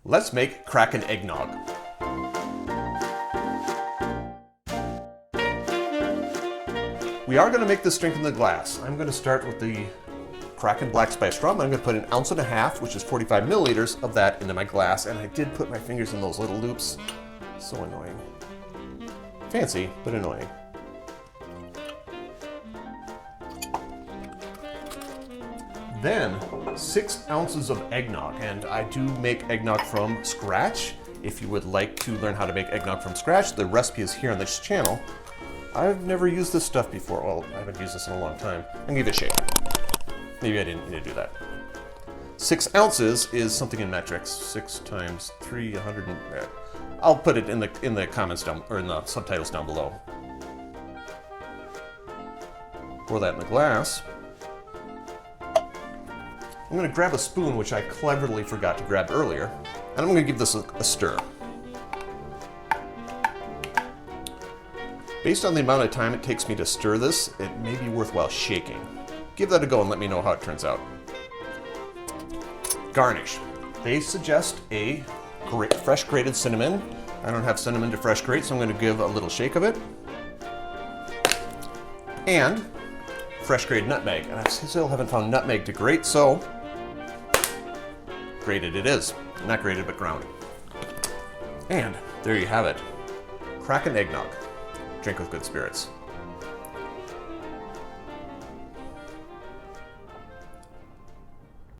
Let's make Kraken Eggnog. We are going to make this drink in the glass. I'm going to start with the Kraken Black Spice Rum. I'm going to put 1.5 ounces, which is 45 milliliters of that into my glass, and I did put my fingers in those little loops. So annoying. Fancy, but annoying. Then 6 ounces of eggnog, and I do make eggnog from scratch. If you would like to learn how to make eggnog from scratch, the recipe is here on this channel. I've never used this stuff before. Well, I haven't used this in a long time. I'm gonna give it a shake. Maybe I didn't need to do that. 6 ounces is something in metrics. 6 times 3, 100. I'll put it in the comments down, or in the subtitles down below. Pour that in the glass. I'm going to grab a spoon, which I cleverly forgot to grab earlier, and I'm going to give this a stir. Based on the amount of time it takes me to stir this, it may be worthwhile shaking. Give that a go and let me know how it turns out. Garnish. They suggest a fresh grated cinnamon. I don't have cinnamon to fresh grate, so I'm going to give a little shake of it. And fresh grated nutmeg. And I still haven't found nutmeg to grate, so grated it is. Not grated, but ground. And there you have it. Kraken Eggnog. Drink with good spirits.